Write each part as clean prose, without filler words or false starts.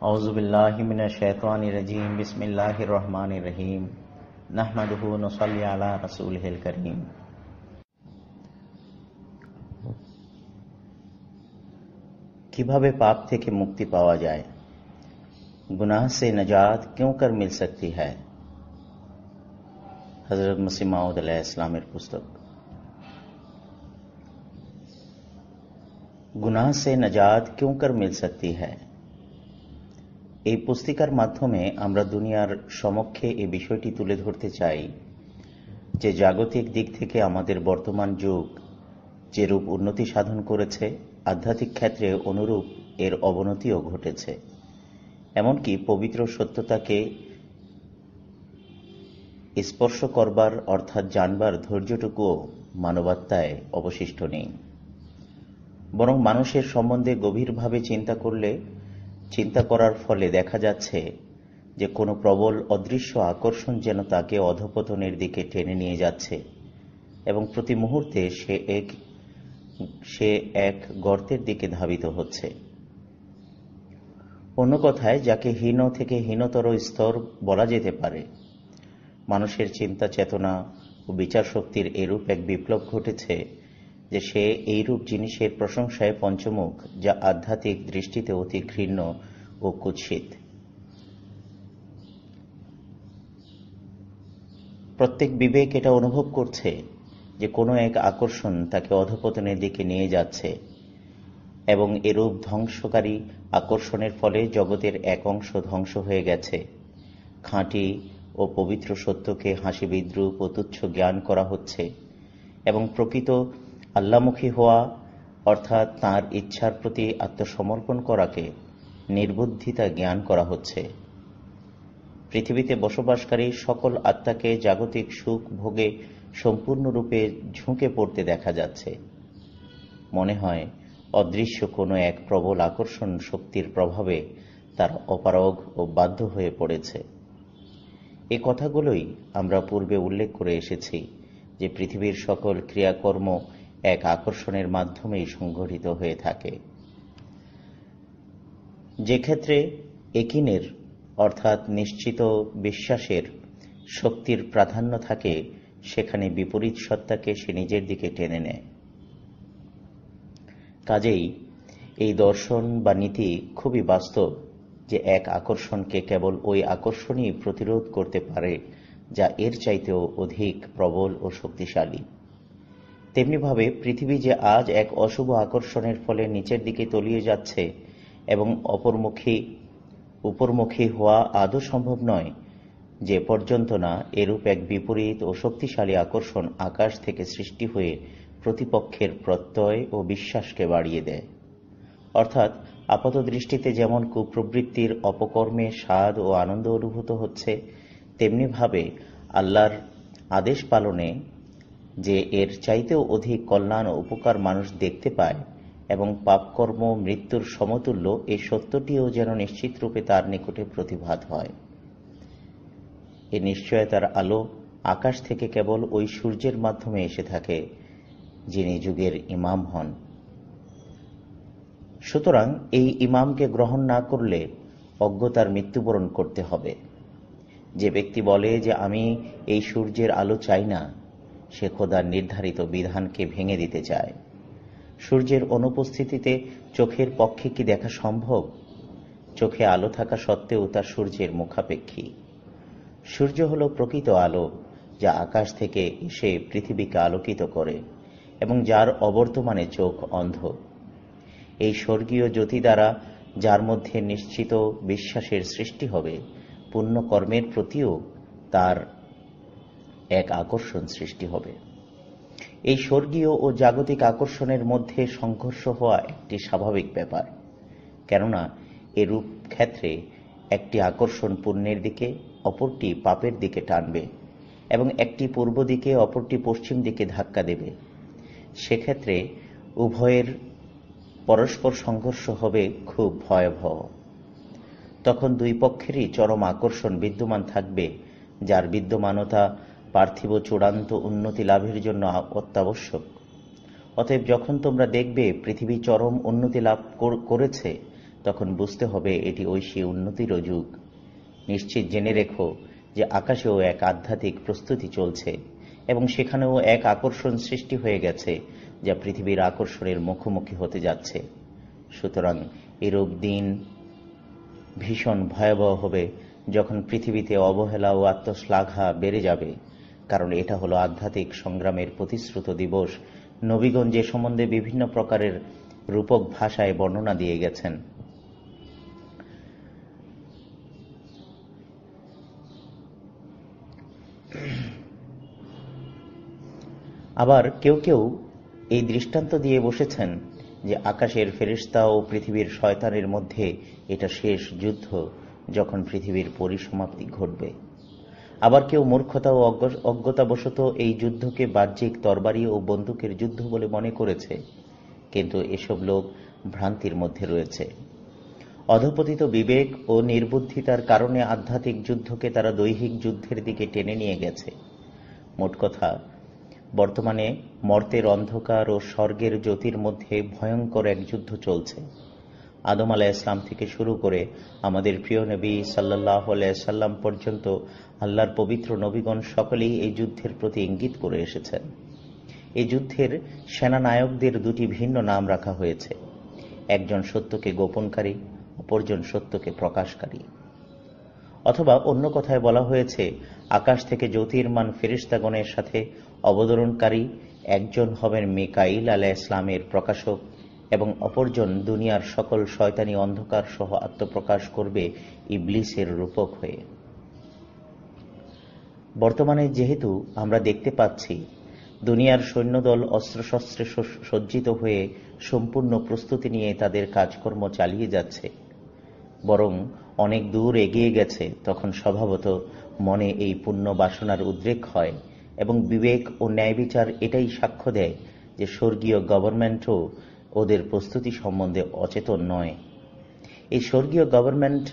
আউযুবিল্লাহি মিনাশ শাইতানির রাজীম বিসমিল্লাহির রহমানির রহিম নাহমাদুহু ওয়া নুসাল্লি আলা রাসূলিহিল কারীম। কিভাবে পাপ থেকে মুক্তি পাওয়া যায়? গুনাহ সে নজাত क्यों कर मिल सकती है? হযরত মসিহ মাউদ আলাইহিস সালামের পুস্তক। গুনাহ সে নজাত क्यों कर मिल सकती है? এই পুস্তিকার মাধ্যমে আমরা দুনিয়ার সমক্ষে এই বিষয়টি তুলে ধরতে চাই যে জাগতিক দিক থেকে আমাদের বর্তমান যুগ যেরূপ উন্নতি সাধন করেছে, আধ্যাত্মিক ক্ষেত্রে অনুরূপ এর অবনতিও ঘটেছে। এমনকি পবিত্র সত্যতাকে স্পর্শ করবার অর্থাৎ জানবার ধৈর্যটুকুও মানবাত্মায় অবশিষ্ট নেই। বরং মানুষের সম্বন্ধে গভীরভাবে চিন্তা করার ফলে দেখা যাচ্ছে যে কোনো প্রবল অদৃশ্য আকর্ষণ যেন তাকে অধঃপতনের দিকে টেনে নিয়ে যাচ্ছে এবং প্রতি মুহূর্তে সে এক গর্তের দিকে ধাবিত হচ্ছে। অন্য কথায়, যাকে হীন থেকে হীনতর স্তর বলা যেতে পারে, মানুষের চিন্তা চেতনা ও বিচার শক্তির এরূপ এক বিপ্লব ঘটেছে যে সে এইরূপ জিনিসের প্রশংসায় পঞ্চমুখ, যা আধ্যাত্মিক দৃষ্টিতে অতি ঘৃণ্য ও কুৎসিত। প্রত্যেক বিবেক এটা অনুভব করছে যে কোনো এক আকর্ষণ তাকে অধঃপতনের দিকে নিয়ে যাচ্ছে এবং এরূপ ধ্বংসকারী আকর্ষণের ফলে জগতের এক অংশ ধ্বংস হয়ে গেছে। খাঁটি ও পবিত্র সত্যকে হাসি বিদ্রূপ ও তুচ্ছ জ্ঞান করা হচ্ছে এবং প্রকৃত আল্লামুখী হওয়া অর্থাৎ তাঁর ইচ্ছার প্রতি আত্মসমর্পণ করাকে নির্বুদ্ধিতা জ্ঞান করা হচ্ছে। পৃথিবীতে বসবাসকারী সকল আত্মাকে জাগতিক সুখ ভোগে সম্পূর্ণরূপে ঝুঁকে পড়তে দেখা যাচ্ছে। মনে হয় অদৃশ্য কোনো এক প্রবল আকর্ষণ শক্তির প্রভাবে তারা অপারগ ও বাধ্য হয়ে পড়েছে। এই কথাগুলোই আমরা পূর্বে উল্লেখ করে এসেছি যে পৃথিবীর সকল ক্রিয়াকর্ম এক আকর্ষণের মাধ্যমেই সংঘটিত হয়ে থাকে। যে ক্ষেত্রে একিনের অর্থাৎ নিশ্চিত বিশ্বাসের শক্তির প্রাধান্য থাকে, সেখানে বিপরীত সত্তাকে সে নিজের দিকে টেনে নেয়। কাজেই এই দর্শন বা নীতি খুবই বাস্তব যে এক আকর্ষণকে কেবল ওই আকর্ষণই প্রতিরোধ করতে পারে যা এর চাইতেও অধিক প্রবল ও শক্তিশালী। তেমনিভাবে পৃথিবী যে আজ এক অশুভ আকর্ষণের ফলে নিচের দিকে তলিয়ে যাচ্ছে এবং উপরমুখী হওয়া আদৌ সম্ভব নয়, যে পর্যন্ত না এরূপ এক বিপরীত ও শক্তিশালী আকর্ষণ আকাশ থেকে সৃষ্টি হয়ে প্রতিপক্ষের প্রত্যয় ও বিশ্বাসকে বাড়িয়ে দেয়। অর্থাৎ আপাত দৃষ্টিতে যেমন কুপ্রবৃত্তির অপকর্মে স্বাদ ও আনন্দ অনুভূত হচ্ছে, তেমনিভাবে আল্লাহর আদেশ পালনে যে এর চাইতেও অধিক কল্যাণ ও উপকার মানুষ দেখতে পায় এবং পাপকর্ম মৃত্যুর সমতুল্য, এই সত্যটিও যেন নিশ্চিত রূপে তার নিকটে প্রতিভাত হয়। এই নিশ্চয়তার আলো আকাশ থেকে কেবল ওই সূর্যের মাধ্যমে এসে থাকে যিনি যুগের ইমাম হন। সুতরাং এই ইমামকে গ্রহণ না করলে অজ্ঞতার মৃত্যুবরণ করতে হবে। যে ব্যক্তি বলে যে আমি এই সূর্যের আলো চাই না, সে খোদার নির্ধারিত বিধানকে ভেঙে দিতে চায়। সূর্যের অনুপস্থিতিতে চোখের পক্ষে কি দেখা সম্ভব? চোখে আলো থাকা সত্ত্বেও তা সূর্যের মুখাপেক্ষী। সূর্য হল প্রকৃত আলো, যা আকাশ থেকে এসে পৃথিবীকে আলোকিত করে এবং যার অবর্তমানে চোখ অন্ধ। এই স্বর্গীয় জ্যোতি দ্বারা যার মধ্যে নিশ্চিত বিশ্বাসের সৃষ্টি হবে, পুণ্য কর্মের প্রতিও তার এক আকর্ষণ সৃষ্টি হবে। এই স্বর্গীয় ও জাগতিক আকর্ষণের মধ্যে সংঘর্ষ হওয়া একটি স্বাভাবিক ব্যাপার, কেননা এরূপ ক্ষেত্রে একটি আকর্ষণ পুণ্যের দিকে, অপরটি পাপের দিকে টানবে এবং একটি পূর্ব দিকে, অপরটি পশ্চিম দিকে ধাক্কা দেবে। সেক্ষেত্রে উভয়ের পরস্পর সংঘর্ষ হবে খুব ভয়াবহ। তখন দুই পক্ষেরই চরম আকর্ষণ বিদ্যমান থাকবে, যার বিদ্যমানতা পার্থিব চূড়ান্ত উন্নতি লাভের জন্য অত্যাবশ্যক। অতএব যখন তোমরা দেখবে পৃথিবী চরম উন্নতি লাভ করেছে, তখন বুঝতে হবে এটি ঐশী উন্নতিরও যুগ। নিশ্চিত জেনে রেখো যে আকাশেও এক আধ্যাত্মিক প্রস্তুতি চলছে এবং সেখানেও এক আকর্ষণ সৃষ্টি হয়ে গেছে যা পৃথিবীর আকর্ষণের মুখোমুখি হতে যাচ্ছে। সুতরাং এরূপ দিন ভীষণ ভয়াবহ হবে যখন পৃথিবীতে অবহেলা ও আত্মশ্লাঘা বেড়ে যাবে, কারণ এটা হলো আধ্যাত্মিক সংগ্রামের প্রতিশ্রুত দিবস। নবীগণ যে সম্বন্ধে বিভিন্ন প্রকারের রূপক ভাষায় বর্ণনা দিয়ে গেছেন। আবার কেউ কেউ এই দৃষ্টান্ত দিয়ে বসেছেন যে আকাশের ফেরেশতা ও পৃথিবীর শয়তানের মধ্যে এটা শেষ যুদ্ধ, যখন পৃথিবীর পরিসমাপ্তি ঘটবে। আবার কেউ মূর্খতা ও অজ্ঞতাবশত এই যুদ্ধকে বাহ্যিক তরবারি ও বন্দুকের যুদ্ধ বলে মনে করেছে, কিন্তু এসব লোক ভ্রান্তির মধ্যে রয়েছে। অধঃপতিত বিবেক ও নির্বুদ্ধিতার কারণে আধ্যাত্মিক যুদ্ধকে তারা দৈহিক যুদ্ধের দিকে টেনে নিয়ে গেছে। মোট কথা, বর্তমানে মর্তের অন্ধকার ও স্বর্গের জ্যোতির মধ্যে ভয়ঙ্কর এক যুদ্ধ চলছে। আদম আলাইহিস সালাম থেকে শুরু করে আমাদের প্রিয় নবী সাল্লাল্লাহু আলাইহি সাল্লাম পর্যন্ত আল্লাহর পবিত্র নবীগণ সকলেই এই যুদ্ধের প্রতি ইঙ্গিত করে এসেছেন। এই যুদ্ধের সেনানায়কদের দুটি ভিন্ন নাম রাখা হয়েছে। একজন সত্যকে গোপনকারী, অপরজন সত্যকে প্রকাশকারী। অথবা অন্য কথায় বলা হয়েছে, আকাশ থেকে জ্যোতির্মান ফেরেশতাগণের সাথে অবতরণকারী একজন হবেন মিকাইল আলাইহিস সালামের প্রকাশক এবং অপরজন দুনিয়ার সকল শয়তানি অন্ধকার সহ আত্মপ্রকাশ করবে ইবলিসের রূপক হয়ে। বর্তমানে যেহেতু আমরা দেখতে পাচ্ছি দুনিয়ার সৈন্যদল অস্ত্রশস্ত্রে সজ্জিত হয়ে সম্পূর্ণ প্রস্তুতি নিয়ে তাদের কাজকর্ম চালিয়ে যাচ্ছে, বরং অনেক দূর এগিয়ে গেছে, তখন স্বভাবত মনে এই পুণ্য বাসনার উদ্রেক হয় এবং বিবেক ও ন্যায় বিচার এটাই সাক্ষ্য দেয় যে স্বর্গীয় গভর্নমেন্টও ওদের প্রস্তুতি সম্বন্ধে অচেতন নয়। এই স্বর্গীয় গভর্নমেন্ট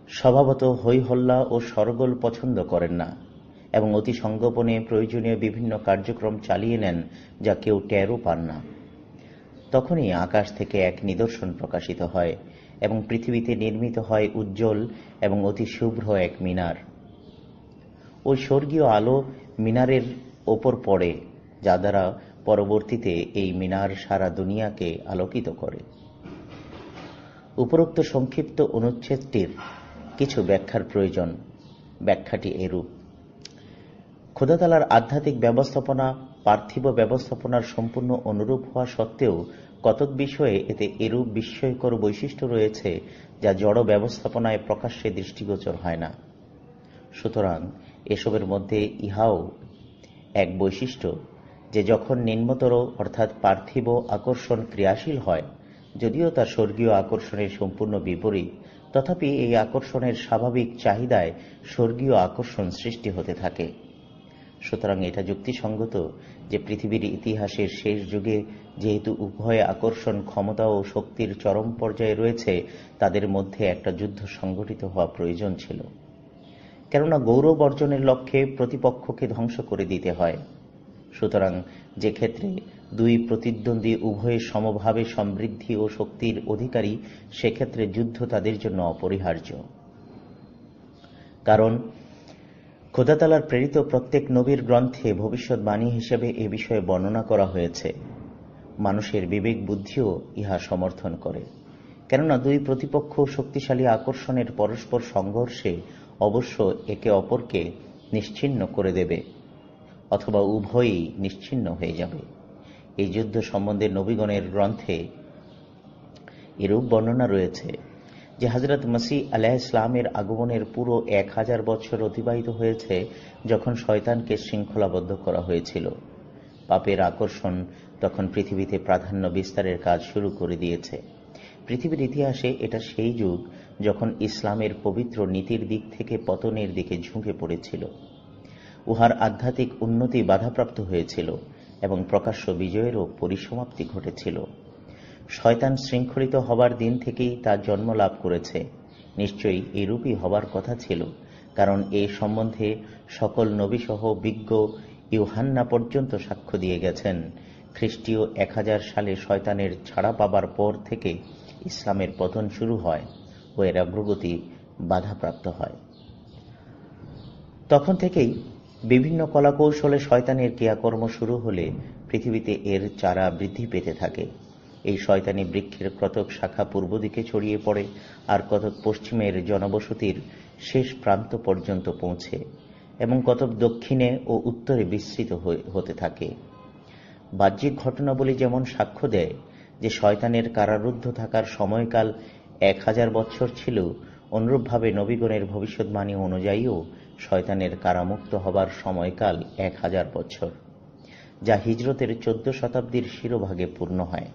স্বভাবত হইহল্লা ও সরগোল পছন্দ করেন না এবং অতি সংগোপনে প্রয়োজনীয় বিভিন্ন কার্যক্রম চালিয়ে নেন যা কেউ টেরও পান না। তখনই আকাশ থেকে এক নিদর্শন প্রকাশিত হয় এবং পৃথিবীতে নির্মিত হয় উজ্জ্বল এবং অতি শুভ্র এক মিনার। ওই স্বর্গীয় আলো মিনারের ওপর পড়ে, যা দ্বারা পরবর্তীতে এই মিনার সারা দুনিয়াকে আলোকিত করে। উপরোক্ত সংক্ষিপ্ত অনুচ্ছেদটির কিছু ব্যাখ্যার প্রয়োজন। ব্যাখ্যাটি এরূপ: খোদা তাআলার আধ্যাত্মিক ব্যবস্থাপনা পার্থিব ব্যবস্থাপনার সম্পূর্ণ অনুরূপ হওয়া সত্ত্বেও কতক বিষয়ে এতে এরূপ বিস্ময়কর বৈশিষ্ট্য রয়েছে যা জড় ব্যবস্থাপনায় প্রকাশ্যে দৃষ্টিগোচর হয় না। সুতরাং এসবের মধ্যে ইহাও এক বৈশিষ্ট্য যে যখন নিম্নতর অর্থাৎ পার্থিব আকর্ষণ ক্রিয়াশীল হয়, যদিও তা স্বর্গীয় আকর্ষণের সম্পূর্ণ বিপরীত, তথাপি এই আকর্ষণের স্বাভাবিক চাহিদায় স্বর্গীয় আকর্ষণ সৃষ্টি হতে থাকে। সুতরাং এটা যুক্তিসঙ্গত যে পৃথিবীর ইতিহাসের শেষ যুগে যেহেতু উভয় আকর্ষণ ক্ষমতা ও শক্তির চরম পর্যায়ে রয়েছে, তাদের মধ্যে একটা যুদ্ধ সংঘটিত হওয়া প্রয়োজন ছিল। কেননা গৌরব অর্জনের লক্ষ্যে প্রতিপক্ষকে ধ্বংস করে দিতে হয়। সুতরাং যে ক্ষেত্রে দুই প্রতিদ্বন্দ্বী উভয়ে সমভাবে সমৃদ্ধি ও শক্তির অধিকারী, সেক্ষেত্রে যুদ্ধ তাদের জন্য অপরিহার্য। কারণ খোদা তাআলার প্রেরিত প্রত্যেক নবীর গ্রন্থে ভবিষ্যৎবাণী হিসেবে এ বিষয়ে বর্ণনা করা হয়েছে। মানুষের বিবেক বুদ্ধিও ইহা সমর্থন করে। কেননা দুই প্রতিপক্ষ শক্তিশালী আকর্ষণের পরস্পর সংঘর্ষে অবশ্য একে অপরকে নিশ্চিহ্ন করে দেবে, অথবা উভয়ই নিশ্চিহ্ন হয়ে যাবে। এই যুদ্ধ সম্বন্ধে নবীগণের গ্রন্থে এরূপ বর্ণনা রয়েছে যে হযরত মসীহ আলাইহিস সালামের আগমনের পুরো 1000 বছর অতিবাহিত হয়েছে যখন শয়তানকে শৃঙ্খলাবদ্ধ করা হয়েছিল। পাপের আকর্ষণ তখন পৃথিবীতে প্রাধান্য বিস্তারের কাজ শুরু করে দিয়েছে। পৃথিবীর ইতিহাসে এটা সেই যুগ যখন ইসলামের পবিত্র নীতির দিক থেকে পতনের দিকে ঝুঁকে পড়েছিল। উহার আধ্যাত্মিক উন্নতি বাধাপ্রাপ্ত হয়েছিল এবং প্রকাশ্য বিজয়েরও পরিসমাপ্তি ঘটেছিল। শয়তান শৃঙ্খলিত হবার দিন থেকেই তা জন্ম লাভ করেছে। নিশ্চয়ই এরূপই হবার কথা ছিল, কারণ এ সম্বন্ধে সকল নবীসহ বিজ্ঞ ইউহান্না পর্যন্ত সাক্ষ্য দিয়ে গেছেন। খ্রিস্টীয় 1000 সালে শয়তানের ছাড়া পাবার পর থেকে ইসলামের পতন শুরু হয় ও এর অগ্রগতি বাধাপ্রাপ্ত হয়। তখন থেকেই বিভিন্ন কলাকৌশলে শয়তানের ক্রিয়াকর্ম শুরু হলে পৃথিবীতে এর চারা বৃদ্ধি পেতে থাকে। এই শয়তানি বৃক্ষের কতক শাখা পূর্ব দিকে ছড়িয়ে পড়ে, আর কতক পশ্চিমের জনবসতির শেষ প্রান্ত পর্যন্ত পৌঁছে এবং কতক দক্ষিণে ও উত্তরে বিস্তৃত হতে থাকে। বাহ্যিক ঘটনাবলী যেমন সাক্ষ্য দেয় যে শয়তানের কারারুদ্ধ থাকার সময়কাল 1000 বছর ছিল, অনুরূপভাবে নবীগণের ভবিষ্যৎবাণী অনুযায়ীও শয়তানের কারামুক্ত হবার সময়কাল 1000 বছর, যা হিজরতের 14 শতাব্দীর শিরোভাগে পূর্ণ হয়।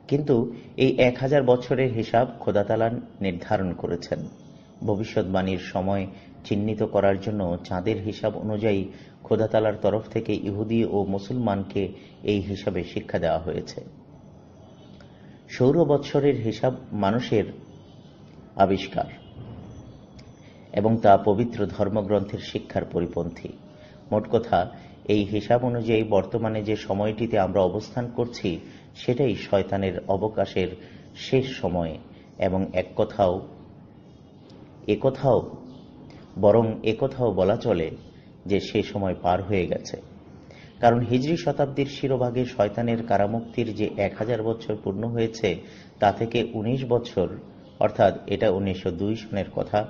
কিন্তু এই 1000 বছরের হিসাব খোদা তাআলা নির্ধারণ করেছেন। ভবিষ্যৎবাণীর সময় চিহ্নিত করার জন্য চাঁদের হিসাব অনুযায়ী খোদা তাআলার তরফ থেকে ইহুদি ও মুসলমানকে এই হিসাবে শিক্ষা দেওয়া হয়েছে। সৌর বৎসরের হিসাব মানুষের আবিষ্কার এবং তা পবিত্র ধর্মগ্রন্থের শিক্ষার পরিপন্থী। মোট কথা, এই হিসাব অনুযায়ী বর্তমানে যে সময়টিতে আমরা অবস্থান করছি সেটাই শয়তানের অবকাশের শেষ সময়, এবং একথাও বলা চলে যে সে সময় পার হয়ে গেছে। কারণ হিজরি শতাব্দীর শিরোভাগে শয়তানের কারামুক্তির যে 1000 বছর পূর্ণ হয়েছে, তা থেকে 19 বছর, অর্থাৎ এটা 1902 সনের কথা,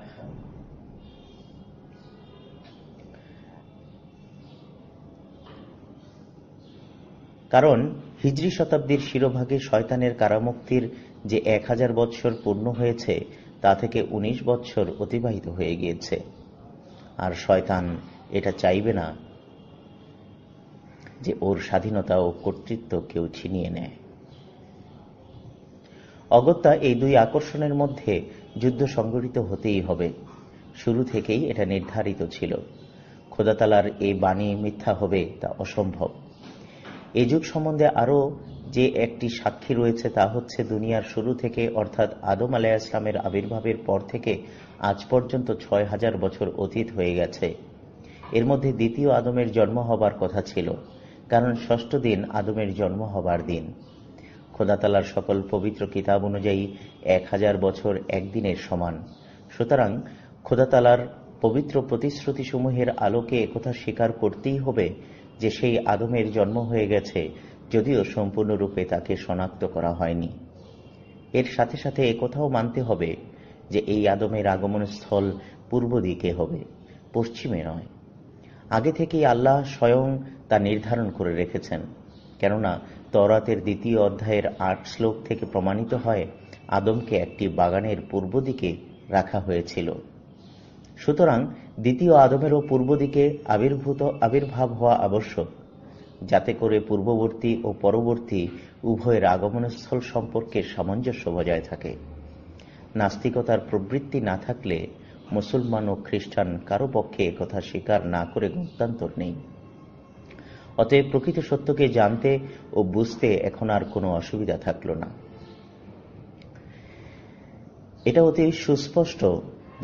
কারণ হিজরি শতাব্দীর শিরোভাগে শয়তানের কারামুক্তির যে 1000 বছর পূর্ণ হয়েছে, তা থেকে 19 বছর অতিবাহিত হয়ে গিয়েছে। আর শয়তান এটা চাইবে না যে ওর স্বাধীনতা ও কর্তৃত্ব কেউ ছিনিয়ে নেয়। অগত্যা এই দুই আকর্ষণের মধ্যে যুদ্ধ সংঘটিত হতেই হবে। শুরু থেকেই এটা নির্ধারিত ছিল। খোদা তাআলার এই বাণী মিথ্যা হবে তা অসম্ভব। এই যুগ সম্বন্ধে আরও যে একটি সাক্ষী রয়েছে তা হচ্ছে দুনিয়ার শুরু থেকে, অর্থাৎ আদম আলাইহিস সালামের আবির্ভাবের পর থেকে আজ পর্যন্ত 6000 বছর অতীত হয়ে গেছে। এর মধ্যে দ্বিতীয় আদমের জন্ম হবার কথা ছিল, কারণ ষষ্ঠ দিন আদমের জন্ম হবার দিন। খোদা তাআলার সকল পবিত্র কিতাব অনুযায়ী 1000 বছর একদিনের সমান। সুতরাং খোদা তাআলার পবিত্র প্রতিশ্রুতিসমূহের আলোকে একথা স্বীকার করতেই হবে যে সেই আদমের জন্ম হয়ে গেছে, যদিও সম্পূর্ণরূপে তাকে শনাক্ত করা হয়নি। এর সাথে সাথে একথাও মানতে হবে যে এই আদমের আগমন স্থল পূর্ব দিকে হবে, পশ্চিমে নয়। আগে থেকেই আল্লাহ স্বয়ং তা নির্ধারণ করে রেখেছেন, কেননা তওরাতের 2য় অধ্যায়ের 8 শ্লোক থেকে প্রমাণিত হয় আদমকে একটি বাগানের পূর্ব দিকে রাখা হয়েছিল। সুতরাং দ্বিতীয় আদমেরও পূর্ব দিকে আবির্ভাব হওয়া আবশ্যক, যাতে করে পূর্ববর্তী ও পরবর্তী উভয়ের আগমনস্থল সম্পর্কে সামঞ্জস্য বজায় থাকে। নাস্তিকতার প্রবৃত্তি না থাকলে মুসলমান ও খ্রিস্টান কারো পক্ষে একথা স্বীকার না করে গত্যন্তর নেই। অতএব প্রকৃত সত্যকে জানতে ও বুঝতে এখন আর কোনো অসুবিধা থাকল না। এটা অতি সুস্পষ্ট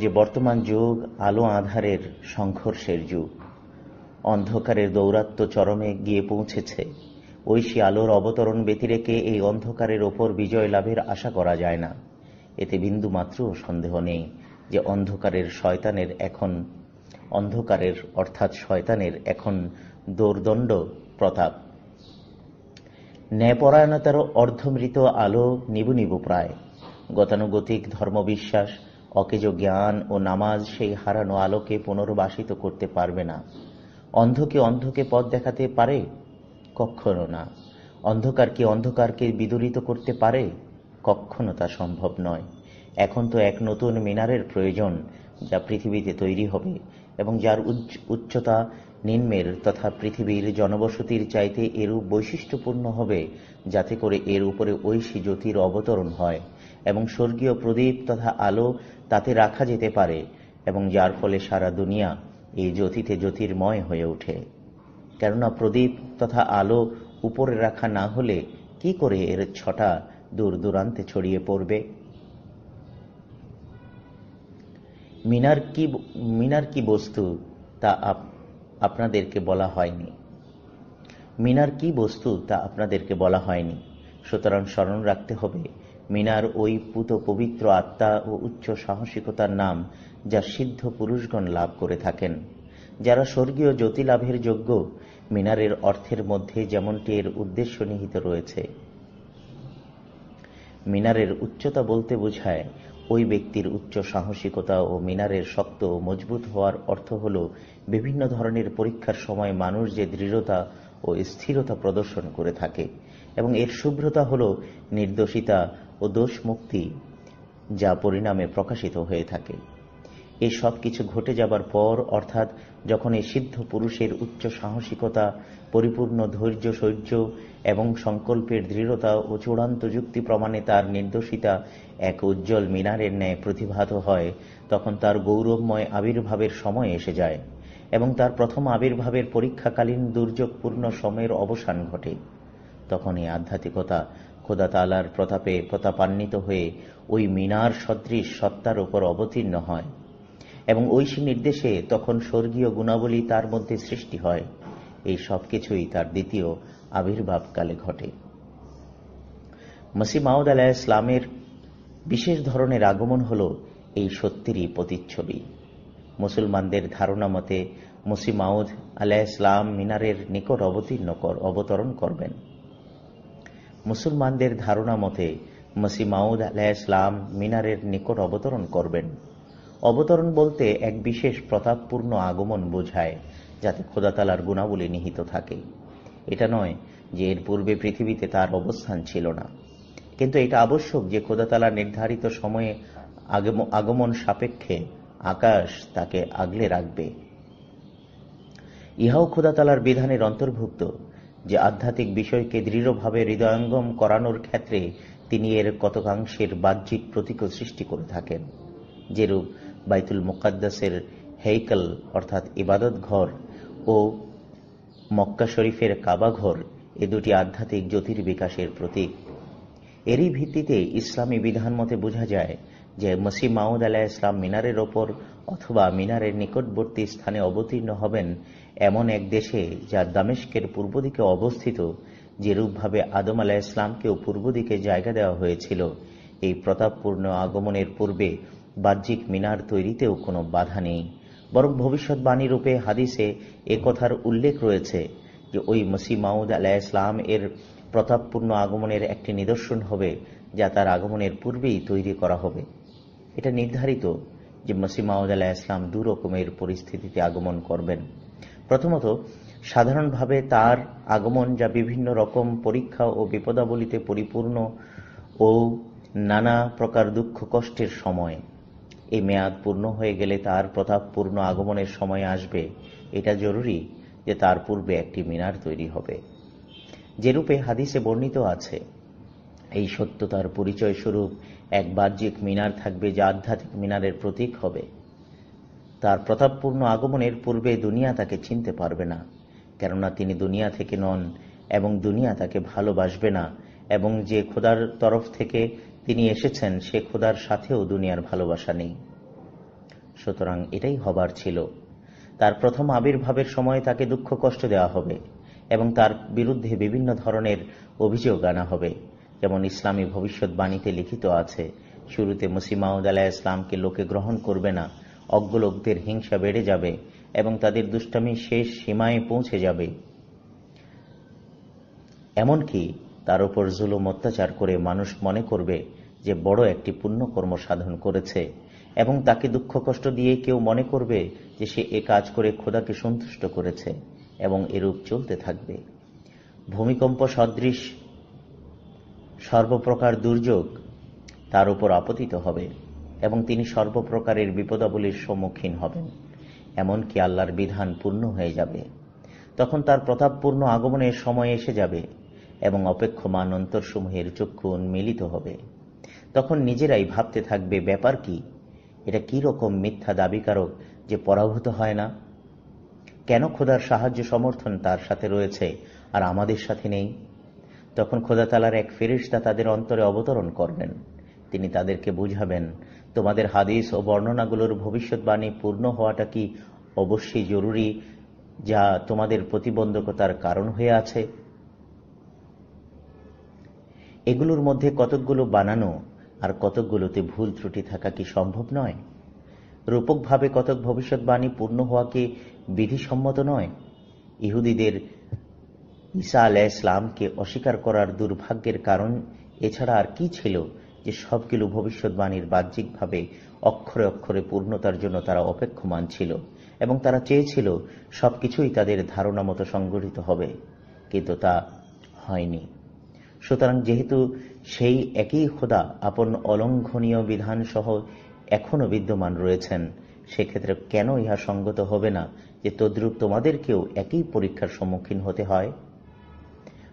যে বর্তমান যুগ আলো আঁধারের সংঘর্ষের যুগ। অন্ধকারের দৌরাত্ম্য চরমে গিয়ে পৌঁছেছে। ঐশী আলোর অবতরণ ব্যতিরেকে এই অন্ধকারের ওপর বিজয় লাভের আশা করা যায় না। এতে বিন্দুমাত্র সন্দেহ নেই যে শয়তানের এখন দোর্দণ্ড প্রতাপ। ন্যায়পরায়ণতার অর্ধমৃত আলো নিবু নিবু প্রায়। গতানুগতিক ধর্মবিশ্বাস, অকেজো জ্ঞান ও নামাজ সেই হারানো আলোকে পুনর্বাসিত করতে পারবে না। অন্ধকে পথ দেখাতে পারে? কখনো না। অন্ধকার কি অন্ধকারকে বিদূরিত করতে পারে? কখনো তা সম্ভব নয়। এখন তো এক নতুন মিনারের প্রয়োজন, যা পৃথিবীতে তৈরি হবে এবং যার উচ্চতা নিম্নের তথা পৃথিবীর জনবসতির চাইতে এরূপ বৈশিষ্ট্যপূর্ণ হবে যাতে করে এর উপরে ঐশী জ্যোতির অবতরণ হয় এবং স্বর্গীয় প্রদীপ তথা আলো তাতে রাখা যেতে পারে, এবং যার ফলে সারা দুনিয়া এই জ্যোতিতে জ্যোতির্ময় হয়ে ওঠে। কেননা প্রদীপ তথা আলো উপরে রাখা না হলে কি করে এর ছটা দূর দূরান্তে ছড়িয়ে পড়বে? মিনার কি বস্তু তা আপনাদেরকে বলা হয়নি। সুতরাং স্মরণ রাখতে হবে মিনার ওই পুত পবিত্র আত্মা ও উচ্চ সাহসিকতার নাম যা সিদ্ধ পুরুষগণ লাভ করে থাকেন, যারা স্বর্গীয় জ্যোতি লাভের যোগ্য। মিনারের অর্থের মধ্যে যেমনটি এর উদ্দেশ্য নিহিত রয়েছে। মিনারের উচ্চতা বলতে বোঝায় ওই ব্যক্তির উচ্চ সাহসিকতা, ও মিনারের শক্ত ও মজবুত হওয়ার অর্থ হল বিভিন্ন ধরনের পরীক্ষার সময় মানুষ যে দৃঢ়তা ও স্থিরতা প্রদর্শন করে থাকে, এবং এর শুভ্রতা হল নির্দোষিতা ও দোষ মুক্তি, যা পরিণামে প্রকাশিত হয়ে থাকে। এই সব কিছু ঘটে যাবার পর, অর্থাৎ যখন এই সিদ্ধ পুরুষের উচ্চ সাহসিকতা, পরিপূর্ণ ধৈর্য শৌর্য এবং সংকল্পের দৃঢ়তা ও চূড়ান্ত যুক্তি প্রমাণে তার নির্দোষিতা এক উজ্জ্বল মিনারের ন্যায় প্রতিভাত হয়, তখন তার গৌরবময় আবির্ভাবের সময় এসে যায়, এবং তার প্রথম আবির্ভাবের পরীক্ষাকালীন দুর্যোগপূর্ণ সময়ের অবসান ঘটে। তখন এই আধ্যাত্মিকতা খোদা তাআলার প্রতাপে প্রতাপান্বিত হয়ে ওই মিনার সদৃশ সত্তার উপর অবতীর্ণ হয়, এবং ঐশী নির্দেশে তখন স্বর্গীয় গুণাবলী তার মধ্যে সৃষ্টি হয়। এই সব কিছুই তার দ্বিতীয় আবির্ভাবকালে ঘটে। মসিহ মাউদ আলাইহিস সালামের বিশেষ ধরনের আগমন হল এই সত্যেরই প্রতিচ্ছবি। মুসলমানদের ধারণা মতে মসিহ মাউদ আলাইহিস সালাম মিনারের নিকট অবতরণ করবেন। মুসলমানদের ধারণা মতে মসিহ মাউদ আলাইহিস সালাম মিনারের নিকট অবতরণ করবেন। অবতরণ বলতে এক বিশেষ প্রতাপপূর্ণ আগমন বোঝায়, যাতে খোদা তাআলার গুণাবলী নিহিত থাকে। এটা নয় যে এর পূর্বে পৃথিবীতে তার অবস্থান ছিল না, কিন্তু এটা আবশ্যক যে খোদা তাআলার নির্ধারিত সময়ে আগমন সাপেক্ষে আকাশ তাকে আগলে রাখবে। ইহাও খোদা তাআলার বিধানের অন্তর্ভুক্ত যে আধ্যাত্মিক বিষয়কে দৃঢ়ভাবে হৃদয়ঙ্গম করানোর ক্ষেত্রে তিনি এর কতকাংশের বাহ্যিক প্রতীকও সৃষ্টি করে থাকেন। যেরূপ বাইতুল মুকাদ্দাসের হেইকল অর্থাৎ ইবাদত ঘর ও মক্কা শরীফের কাবা ঘর এ দুটি আধ্যাত্মিক জ্যোতির বিকাশের প্রতীক। এরই ভিত্তিতে ইসলামী বিধান মতে বোঝা যায় যে মসিহ মাউদ আলাইহিস সালাম মিনারের ওপর অথবা মিনারের নিকটবর্তী স্থানে অবতীর্ণ হবেন এমন এক দেশে যা দামেস্কের পূর্ব দিকে অবস্থিত। যেরূপভাবে আদম আলাইহিস সালামকেও পূর্ব দিকে জায়গা দেওয়া হয়েছিল, এই প্রতাপপূর্ণ আগমনের পূর্বে বাহ্যিক মিনার তৈরিতেও কোনো বাধা নেই, বরং ভবিষ্যৎবাণী রূপে হাদিসে এ কথার উল্লেখ রয়েছে যে ওই মসিহ মাউদ আলাইহিস সালাম এর প্রতাপপূর্ণ আগমনের একটি নিদর্শন হবে, যা তার আগমনের পূর্বেই তৈরি করা হবে। এটা নির্ধারিত যে মসিহ মাউদ আলাইহিস সালাম দু রকমের পরিস্থিতিতে আগমন করবেন। প্রথমত, সাধারণভাবে তার আগমন, যা বিভিন্ন রকম পরীক্ষা ও বিপদাবলিতে পরিপূর্ণ ও নানা প্রকার দুঃখ কষ্টের সময়। এই মেয়াদ পূর্ণ হয়ে গেলে তার প্রতাপপূর্ণ আগমনের সময় আসবে। এটা জরুরি যে তার পূর্বে একটি মিনার তৈরি হবে। যেরূপে হাদিসে বর্ণিত আছে, এই সত্যতার পরিচয় স্বরূপ এক বাহ্যিক মিনার থাকবে, যা আধ্যাত্মিক মিনারের প্রতীক হবে। তার প্রতাপপূর্ণ আগমনের পূর্বে দুনিয়া তাকে চিনতে পারবে না, কেননা তিনি দুনিয়া থেকে নন এবং দুনিয়া তাকে ভালোবাসবে না, এবং যে খোদার তরফ থেকে তিনি এসেছেন সে খোদার সাথেও দুনিয়ার ভালোবাসা নেই। সুতরাং এটাই হবার ছিল। তার প্রথম আবির্ভাবের সময় তাকে দুঃখ কষ্ট দেওয়া হবে এবং তার বিরুদ্ধে বিভিন্ন ধরনের অভিযোগ আনা হবে। যেমন ইসলামী ভবিষ্যৎবাণীতে লিখিত আছে, শুরুতে মসিহ মাউদ আলাইহিস সালামকে লোকে গ্রহণ করবে না, অজ্ঞ লোকদের হিংসা বেড়ে যাবে এবং তাদের দুষ্টামি শেষ সীমায় পৌঁছে যাবে। এমনকি তার উপর জুলুম অত্যাচার করে মানুষ মনে করবে যে বড় একটি পুণ্যকর্ম সাধন করেছে, এবং তাকে দুঃখ কষ্ট দিয়ে কেউ মনে করবে যে সে এ কাজ করে খোদাকে সন্তুষ্ট করেছে, এবং এরূপ চলতে থাকবে। ভূমিকম্প সদৃশ সর্বপ্রকার দুর্যোগ তার উপর আপতিত হবে এবং তিনি সর্বপ্রকারের বিপদাবলীর সম্মুখীন হবেন। এমনকি আল্লাহর বিধান পূর্ণ হয়ে যাবে। তখন তার প্রতাপপূর্ণ আগমনের সময় এসে যাবে এবং অপেক্ষমান অন্তরসমূহের চক্ষু উন্মিলিত হবে। তখন নিজেরাই ভাবতে থাকবে, ব্যাপার কি? এটা কি রকম মিথ্যা দাবিকারক যে পরাভূত হয় না? কেন খোদার সাহায্য সমর্থন তার সাথে রয়েছে আর আমাদের সাথে নেই? তখন খোদা তাআলার এক ফেরেশতা তাদের অন্তরে অবতরণ করবেন। তিনি তাদেরকে বুঝাবেন, তোমাদের হাদিস ও বর্ণনাগুলোর ভবিষ্যৎবাণী পূর্ণ হওয়াটা কি অবশ্যই জরুরি, যা তোমাদের প্রতিবন্ধকতার কারণ হয়ে আছে? এগুলোর মধ্যে কতকগুলো বানানো আর কতকগুলোতে ভুল ত্রুটি থাকা কি সম্ভব নয়? রূপকভাবে কতক ভবিষ্যৎবাণী পূর্ণ হওয়া কি বিধিসম্মত নয়? ইহুদিদের ঈসা আলাইহিস ইসলামকে অস্বীকার করার দুর্ভাগ্যের কারণ এছাড়া আর কি ছিল যে সবগুলো ভবিষ্যৎবাণীর বাহ্যিকভাবে অক্ষরে অক্ষরে পূর্ণতার জন্য তারা অপেক্ষমান ছিল এবং তারা চেয়েছিল সবকিছুই তাদের ধারণা মতো সংগঠিত হবে, কিন্তু তা হয়নি। সুতরাং যেহেতু সেই একই খোদা আপন অলঙ্ঘনীয় বিধান সহ এখনো বিদ্যমান রয়েছেন, সেক্ষেত্রে কেন ইহা সঙ্গত হবে না যে তদ্রূপ তোমাদেরকেও একই পরীক্ষার সম্মুখীন হতে হয়?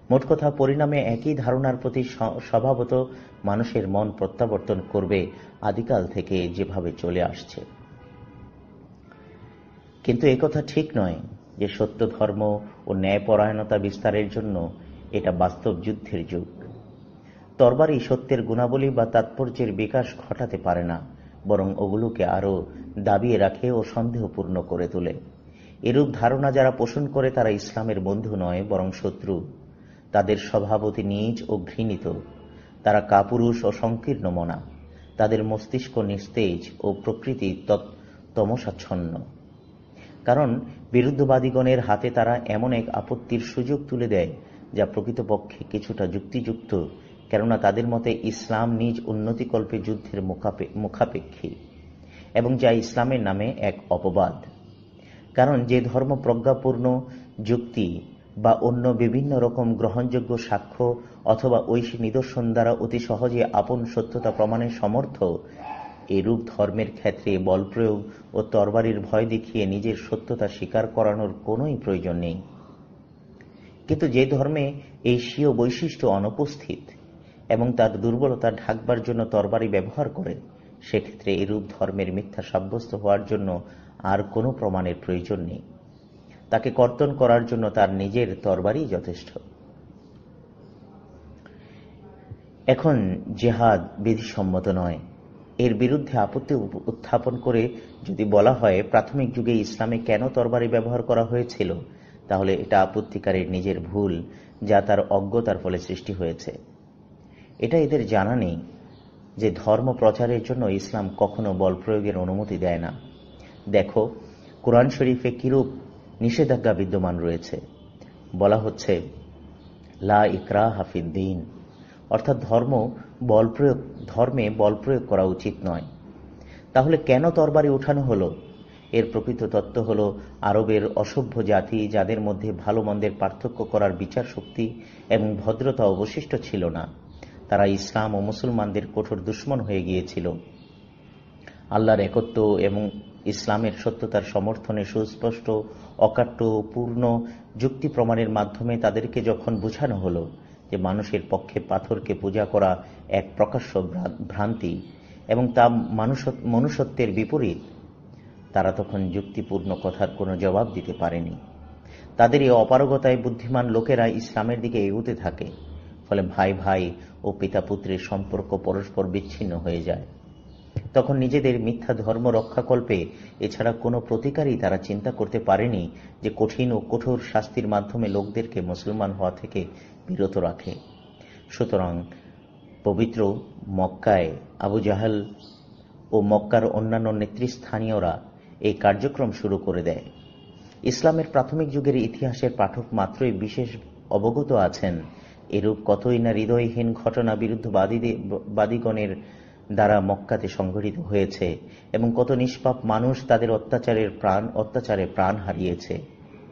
মোট কথা, পরিণামে একই ধারণার প্রতি স্বভাবত মানুষের মন প্রত্যাবর্তন করবে আদিকাল থেকে যেভাবে চলে আসছে। কিন্তু একথা ঠিক নয় যে সত্য ধর্ম ও ন্যায়পরায়ণতা বিস্তারের জন্য এটা বাস্তব যুদ্ধের যুগ। তরবারি সত্যের গুণাবলী বা তাৎপর্যের বিকাশ ঘটাতে পারে না, বরং ওগুলোকে আরও দাবিয়ে রাখে ও সন্দেহপূর্ণ করে তোলে। এরূপ ধারণা যারা পোষণ করে তারা ইসলামের বন্ধু নয়, বরং শত্রু। তাদের স্বভাবতই নীচ ও ঘৃণিত। তারা কাপুরুষ ও সংকীর্ণ মনা। তাদের মস্তিষ্ক নিস্তেজ ও প্রকৃতি তমসাচ্ছন্ন। কারণ বিরুদ্ধবাদীগণের হাতে তারা এমন এক আপত্তির সুযোগ তুলে দেয় যা প্রকৃতপক্ষে কিছুটা যুক্তিযুক্ত, কেননা তাদের মতে ইসলাম নিজ উন্নতিকল্পে যুদ্ধের মুখাপেক্ষী এবং যা ইসলামের নামে এক অপবাদ। কারণ যে ধর্ম প্রজ্ঞাপূর্ণ যুক্তি বা অন্য বিভিন্ন রকম গ্রহণযোগ্য সাক্ষ্য অথবা ঐশী নিদর্শন দ্বারা অতি সহজে আপন সত্যতা প্রমাণের সমর্থ, এরূপ ধর্মের ক্ষেত্রে বল প্রয়োগ ও তরবারির ভয় দেখিয়ে নিজের সত্যতা স্বীকার করানোর কোনোই প্রয়োজন নেই। কিন্তু যে ধর্মে এই স্বীয় বৈশিষ্ট্য অনুপস্থিত এবং তার দুর্বলতা ঢাকবার জন্য তরবারি ব্যবহার করে, সেক্ষেত্রে এরূপ ধর্মের মিথ্যা সাব্যস্ত হওয়ার জন্য আর কোনো প্রমাণের প্রয়োজন নেই। তাকে কর্তন করার জন্য তার নিজের তরবারি যথেষ্ট। এখন জেহাদ বিধিসম্মত নয়, এর বিরুদ্ধে আপত্তি উত্থাপন করে যদি বলা হয় প্রাথমিক যুগে ইসলামে কেন তরবারি ব্যবহার করা হয়েছিল, তাহলে এটা আপত্তিকারীর নিজের ভুল, যা তার অজ্ঞতার ফলে সৃষ্টি হয়েছে। এটা এদের জানা নেই যে ধর্ম প্রচারের জন্য ইসলাম কখনো বল প্রয়োগের অনুমতি দেয় না। দেখো, কোরআন শরীফে কিরূপ নিষেধাজ্ঞা বিদ্যমান রয়েছে। বলা হচ্ছে লা ইকরাহা ফিদ্দীন, অর্থাৎ ধর্মে বল প্রয়োগ করা উচিত নয়। তাহলে কেন তরবারি উঠানো হলো? এর প্রকৃত তত্ত্ব হলো আরবের অসভ্য জাতি, যাদের মধ্যে ভালো মন্দের পার্থক্য করার বিচার শক্তি এবং ভদ্রতা অবশিষ্ট ছিল না, তারা ইসলাম ও মুসলমানদের কঠোর দুশমন হয়ে গিয়েছিল। আল্লাহর একত্ব এবং ইসলামের সত্যতার সমর্থনে সুস্পষ্ট, অকাট্য, পূর্ণ যুক্তি প্রমাণের মাধ্যমে তাদেরকে যখন বোঝানো হলো যে মানুষের পক্ষে পাথরকে পূজা করা এক প্রকাশ্য ভ্রান্তি এবং তা মনুষ্যত্বের বিপরীত, তারা তখন যুক্তিপূর্ণ কথার কোনো জবাব দিতে পারেনি। তাদের এই অপারগতায় বুদ্ধিমান লোকেরা ইসলামের দিকে এগোতে থাকে, ফলে ভাই ভাই ও পিতা পুত্রের সম্পর্ক পরস্পর বিচ্ছিন্ন হয়ে যায়। তখন নিজেদের মিথ্যা ধর্ম রক্ষাকল্পে এছাড়া কোনো প্রতিকারই তারা চিন্তা করতে পারেনি যে কঠিন ও কঠোর শাস্তির মাধ্যমে লোকদেরকে মুসলমান হওয়া থেকে বিরত রাখে। সুতরাং পবিত্র মক্কায় আবু জাহেল ও মক্কার অন্যান্য নেতৃস্থানীয়রা এই কার্যক্রম শুরু করে দেয়। ইসলামের প্রাথমিক যুগের ইতিহাসের পাঠক মাত্রই বিশেষ অবগত আছেন এরূপ কতই না হৃদয়হীন ঘটনা বিরুদ্ধবাদীগণের দ্বারা মক্কাতে সংঘটিত হয়েছে এবং কত নিষ্পাপ মানুষ তাদের অত্যাচারে প্রাণ হারিয়েছে,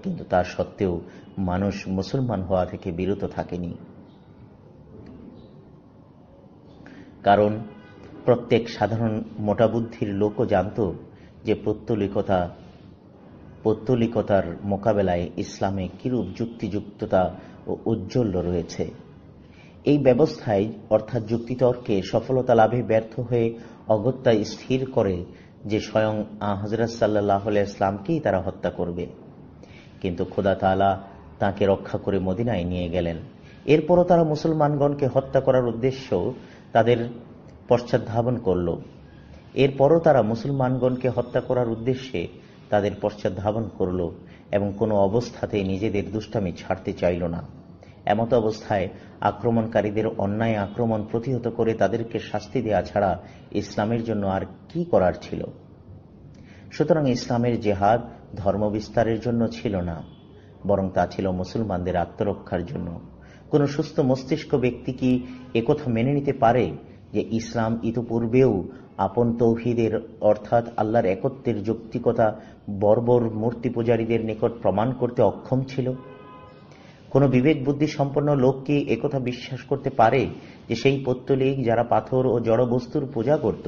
কিন্তু তার সত্ত্বেও মানুষ মুসলমান হওয়া থেকে বিরত থাকেনি। কারণ প্রত্যেক সাধারণ মোটা বুদ্ধির লোকও জানত যে পৌত্তলিকতার মোকাবেলায় ইসলামে কিরূপ যুক্তিযুক্ততা ও ঔজ্জ্বল্য রয়েছে। এই ব্যবস্থায় অর্থাৎ যুক্তিতর্কে সফলতা লাভে ব্যর্থ হয়ে অগত্যা স্থির করে যে স্বয়ং হযরত সাল্লাল্লাহু আলাইহি ইসলামকেই তারা হত্যা করবে। কিন্তু খোদা তাআলা তাঁকে রক্ষা করে মদিনায় নিয়ে গেলেন। এরপরও তারা মুসলমানগণকে হত্যা করার উদ্দেশ্য তাদের পশ্চাৎধাবন করল এবং কোনো অবস্থাতেই নিজেদের দুষ্টামি ছাড়তে চাইল না। এমত অবস্থায় আক্রমণকারীদের অন্যায় আক্রমণ প্রতিহত করে তাদেরকে শাস্তি দেয়া ছাড়া ইসলামের জন্য আর কি করার ছিল? সুতরাং ইসলামের জেহাদ ধর্ম বিস্তারের জন্য ছিল না, বরং তা ছিল মুসলমানদের আত্মরক্ষার জন্য। কোন সুস্থ মস্তিষ্ক ব্যক্তি কি একথা মেনে নিতে পারে যে ইসলাম ইতোপূর্বেও আপন তৌহিদের অর্থাৎ আল্লাহর একত্বের যৌক্তিকতা বর্বর মূর্তি পূজারীদের নিকট প্রমাণ করতে অক্ষম ছিল? কোন বিবেক বুদ্ধি সম্পন্ন লোক কি একথা বিশ্বাস করতে পারে যে সেই পৌত্তলিক যারা পাথর ও জড় বস্তুর পূজা করত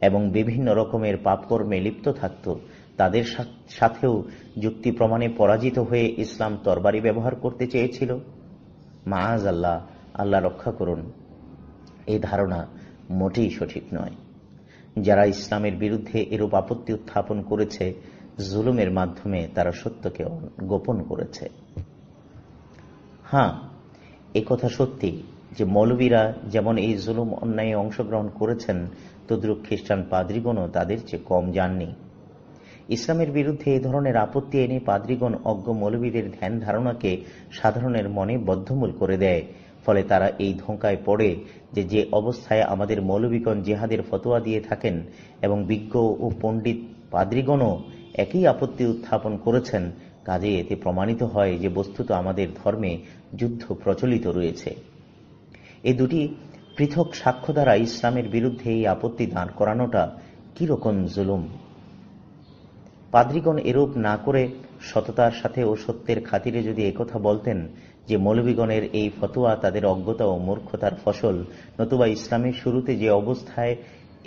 এবং বিভিন্ন রকমের পাপকর্মে লিপ্ত থাকত, তাদের সাথেও যুক্তি প্রমাণে পরাজিত হয়ে ইসলাম তরবারি ব্যবহার করতে চেয়েছিল? মাআজ আল্লাহ, আল্লাহ রক্ষা করুন। এই ধারণা মোটেই সঠিক নয়। যারা ইসলামের বিরুদ্ধে এরূপ আপত্তি উত্থাপন করেছে, জুলুমের মাধ্যমে তারা সত্যকে গোপন করেছে। হ্যাঁ, একথা সত্যি যে মৌলবীরা যেমন এই জুলুম অন্যায়ে অংশগ্রহণ করেছেন, তদ্রূপ খ্রিস্টান পাদ্রীগণও তাদের চেয়ে কম যাননি। ইসলামের বিরুদ্ধে এ ধরনের আপত্তি এনে পাদ্রীগণ অজ্ঞ মৌলবীদের ধ্যান ধারণাকে সাধারণের মনে বদ্ধমূল করে দেয়। ফলে তারা এই ধোঁকায় পড়ে যে যে অবস্থায় আমাদের মৌলবীগণ জিহাদের ফতোয়া দিয়ে থাকেন এবং বিজ্ঞ ও পণ্ডিত পাদ্রীগণও একই আপত্তি উত্থাপন করেছেন, কাজে এতে প্রমাণিত হয় যে বস্তুত আমাদের ধর্মে যুদ্ধ প্রচলিত রয়েছে। এই দুটি পৃথক সাক্ষ্য দ্বারা ইসলামের বিরুদ্ধে এই আপত্তি দাঁড় করানোটা কিরকম জুলুম! পাদ্রীগণ এরূপ না করে সততার সাথে ও সত্যের খাতিরে যদি একথা বলতেন যে মৌলবীগণের এই ফতোয়া তাদের অজ্ঞতা ও মূর্খতার ফসল, নতুবা ইসলামের শুরুতে যে অবস্থায়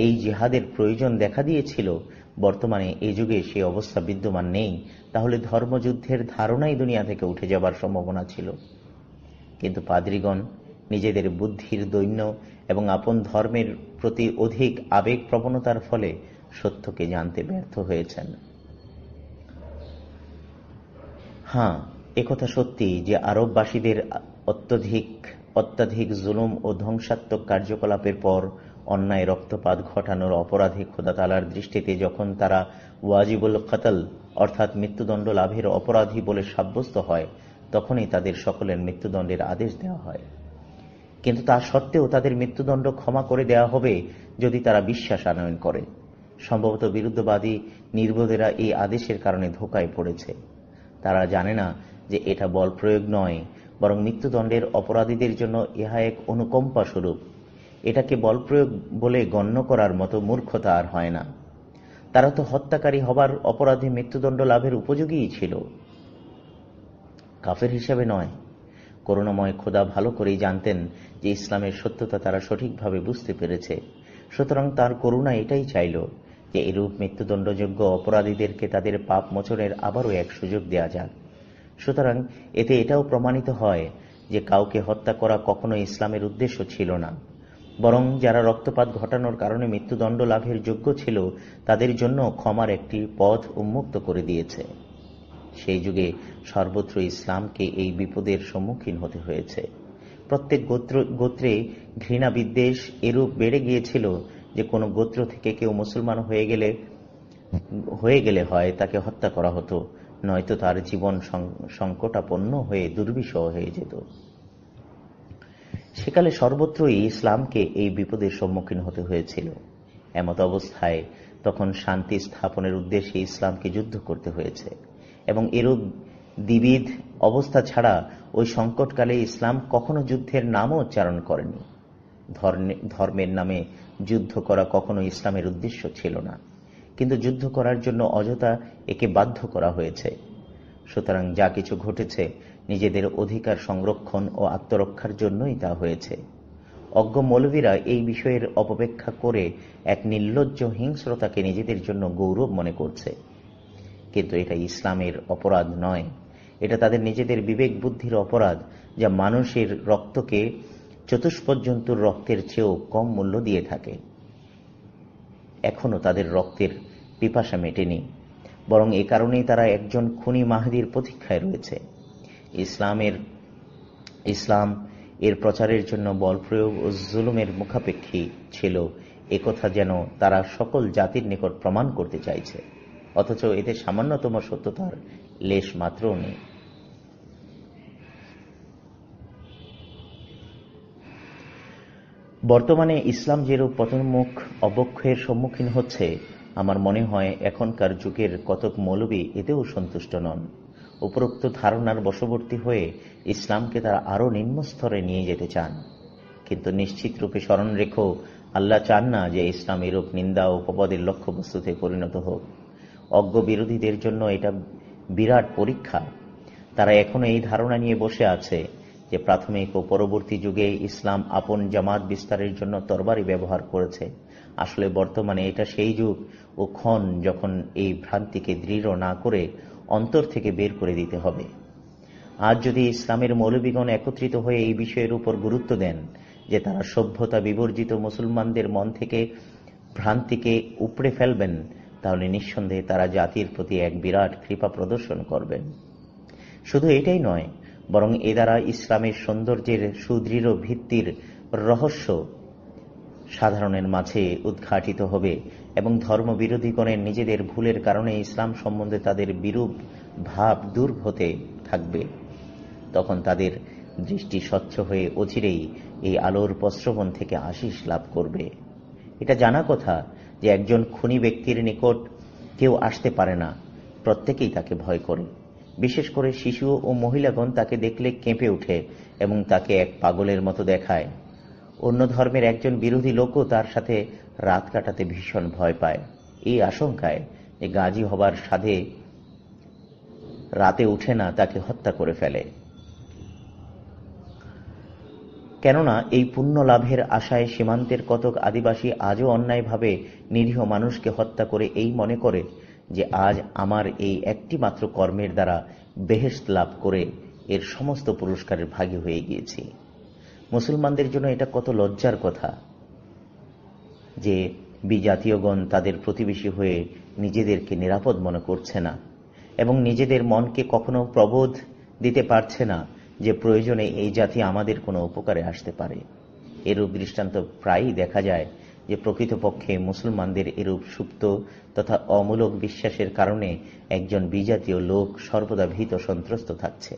এই জিহাদের প্রয়োজন দেখা দিয়েছিল, বর্তমানে এই যুগে সে অবস্থা বিদ্যমান নেই, তাহলে ধর্মযুদ্ধের ধারণাই দুনিয়া থেকে উঠে যাবার সম্ভাবনা ছিল। কিন্তু পাদ্রীগণ নিজেদের বুদ্ধির দৈন্য এবং আপন ধর্মের প্রতি অধিক আবেগ প্রবণতার ফলে সত্যকে জানতে ব্যর্থ হয়েছেন। হ্যাঁ, একথা সত্যি যে আরববাসীদের অত্যাধিক জুলুম ও ধ্বংসাত্মক কার্যকলাপের পর অন্যায় রক্তপাত ঘটানোর অপরাধে খোদা তাআলার দৃষ্টিতে যখন তারা ওয়াজিবুল কতল অর্থাৎ মৃত্যুদণ্ড লাভের অপরাধী বলে সাব্যস্ত হয়, তখনই তাদের সকলের মৃত্যুদণ্ডের আদেশ দেওয়া হয়। কিন্তু তা সত্ত্বেও তাদের মৃত্যুদণ্ড ক্ষমা করে দেওয়া হবে যদি তারা বিশ্বাস আনয়ন করে। সম্ভবত বিরুদ্ধবাদী নির্বোধেরা এই আদেশের কারণে ধোঁকায় পড়েছে। তারা জানে না যে এটা বল প্রয়োগ নয়, বরং মৃত্যুদণ্ডের অপরাধীদের জন্য ইহা এক অনুকম্পা স্বরূপ। এটাকে বল প্রয়োগ বলে গণ্য করার মতো মূর্খতা আর হয় না। তারা তো হত্যাকারী হবার অপরাধে মৃত্যুদণ্ড লাভের উপযোগীই ছিল, কাফের হিসেবে নয়। করুণাময় খোদা ভালো করেই জানতেন যে ইসলামের সত্যতা তারা সঠিকভাবে বুঝতে পেরেছে। সুতরাং তার করুণা এটাই চাইল যে এরূপ মৃত্যুদণ্ডযোগ্য অপরাধীদেরকে তাদের পাপ মোচনের আবারও এক সুযোগ দেয়া যাক। সুতরাং এতে এটাও প্রমাণিত হয় যে কাউকে হত্যা করা কখনো ইসলামের উদ্দেশ্য ছিল না, বরং যারা রক্তপাত ঘটানোর কারণে মৃত্যুদণ্ড লাভের যোগ্য ছিল তাদের জন্য ক্ষমার একটি পথ উন্মুক্ত করে দিয়েছে। সেই যুগে সর্বত্র ইসলামকে এই বিপদের সম্মুখীন হতে হয়েছে। প্রত্যেক গোত্রে ঘৃণা বিদ্বেষ এরূপ বেড়ে গিয়েছিল যে কোনো গোত্র থেকে কেউ মুসলমান হয়ে গেলে হয় তাকে হত্যা করা হতো, নয়তো তার জীবন সংকটাপন্ন হয়ে দুর্বিষহ হয়ে যেত। সেকালে সর্বত্রই ইসলামকে এই বিপদের সম্মুখীন হতে হয়েছিল। এমত অবস্থায় তখন শান্তি স্থাপনের উদ্দেশ্যে ইসলামকে যুদ্ধ করতে হয়েছে এবং এরূপ দ্বিবিধ অবস্থা ছাড়া ওই সংকটকালে ইসলাম কখনো যুদ্ধের নামও উচ্চারণ করেনি। ধর্মের নামে যুদ্ধ করা কখনো ইসলামের উদ্দেশ্য ছিল না, কিন্তু যুদ্ধ করার জন্য অযথা একে বাধ্য করা হয়েছে। সুতরাং যা কিছু ঘটেছে নিজেদের অধিকার সংরক্ষণ ও আত্মরক্ষার জন্যই তা হয়েছে। অজ্ঞ মৌলবীরা এই বিষয়ের অপব্যাখ্যা করে এক নির্লজ্জ হিংস্রতাকে নিজেদের জন্য গৌরব মনে করছে। কিন্তু এটা ইসলামের অপরাধ নয়, এটা তাদের নিজেদের বিবেক বুদ্ধির অপরাধ, যা মানুষের রক্তকে চতুষ্পদ জন্তুর রক্তের চেয়েও কম মূল্য দিয়ে থাকে। এখনো তাদের রক্তের পিপাসা মেটেনি, বরং এ কারণেই তারা একজন খুনি মাহদীর প্রতীক্ষায় রয়েছে। ইসলাম এর প্রচারের জন্য বল প্রয়োগ ও জুলুমের মুখাপেক্ষী ছিল, একথা যেন তারা সকল জাতির নিকট প্রমাণ করতে চাইছে, অথচ এতে সামান্যতম সত্যতার লেশ মাত্রও নেই। বর্তমানে ইসলাম যেরূপ পতনমুখ অবক্ষয়ের সম্মুখীন হচ্ছে, আমার মনে হয় এখনকার যুগের কতক মৌলবী এতেও সন্তুষ্ট নন। উপরোক্ত ধারণার বশবর্তী হয়ে ইসলামকে তারা আরও নিম্ন স্তরে নিয়ে যেতে চান। কিন্তু নিশ্চিত রূপে স্মরণ রেখো, আল্লাহ চান না যে ইসলাম এরূপ নিন্দা ও উপপদের লক্ষ্যবস্তুতে পরিণত হোক। অজ্ঞ বিরোধীদের জন্য এটা বিরাট পরীক্ষা। তারা এখনো এই ধারণা নিয়ে বসে আছে যে প্রাথমিক ও পরবর্তী যুগে ইসলাম আপন জামাত বিস্তারের জন্য তরবারি ব্যবহার করেছে। আসলে বর্তমানে এটা সেই যুগ ও ক্ষণ যখন এই ভ্রান্তিকে দৃঢ় না করে অন্তর থেকে বের করে দিতে হবে। আজ যদি ইসলামের মৌলবীগণ একত্রিত হয়ে এই বিষয়ের উপর গুরুত্ব দেন যে তারা সভ্যতা বিবর্জিত মুসলমানদের মন থেকে ভ্রান্তিকে উপড়ে ফেলবেন, তাহলে নিঃসন্দেহে তারা জাতির প্রতি এক বিরাট কৃপা প্রদর্শন করবেন। শুধু এটাই নয়, বরং এ দ্বারা ইসলামের সৌন্দর্যের সুদৃঢ় ভিত্তির রহস্য সাধারণের মাঝে উদ্ঘাটিত হবে এবং ধর্মবিরোধীগণের নিজেদের ভুলের কারণে ইসলাম সম্বন্ধে তাদের বিরূপ ভাব দূর হতে থাকবে। তখন তাদের দৃষ্টি স্বচ্ছ হয়ে অচিরেই এই আলোর প্রস্রবণ থেকে আশিস লাভ করবে। এটা জানা কথা যে একজন খুনি ব্যক্তির নিকট কেউ আসতে পারে না, প্রত্যেকেই তাকে ভয় করে। বিশেষ করে শিশু ও মহিলাগণ তাকে দেখলে কেঁপে ওঠে এবং তাকে এক পাগলের মতো দেখায়। অন্য ধর্মের একজন বিরোধী লোকও তার সাথে রাত কাটাতে ভীষণ ভয় পায়, এই আশঙ্কায় যে গাজী হবার সাধে রাতে উঠে না, তাকে হত্যা করে ফেলে। কেননা এই পুণ্য লাভের আশায় সীমান্তের কতক আদিবাসী আজও অন্যায়ভাবে নিরীহ মানুষকে হত্যা করে এই মনে করে যে আজ আমার এই একটি মাত্র কর্মের দ্বারা বেহেশত লাভ করে এর সমস্ত পুরস্কারের ভাগী হয়ে গিয়েছি। মুসলমানদের জন্য এটা কত লজ্জার কথা যে বিজাতীয়গণ তাদের প্রতিবেশী হয়ে নিজেদেরকে নিরাপদ মনে করছে না এবং নিজেদের মনকে কখনো প্রবোধ দিতে পারছে না যে প্রয়োজনে এই জাতি আমাদের কোনো উপকারে আসতে পারে। এরূপ দৃষ্টান্ত প্রায়ই দেখা যায় যে প্রকৃতপক্ষে মুসলমানদের এরূপ সুপ্ত তথা অমূলক বিশ্বাসের কারণে একজন বিজাতীয় লোক সর্বদা ভীত সন্ত্রস্ত থাকছে।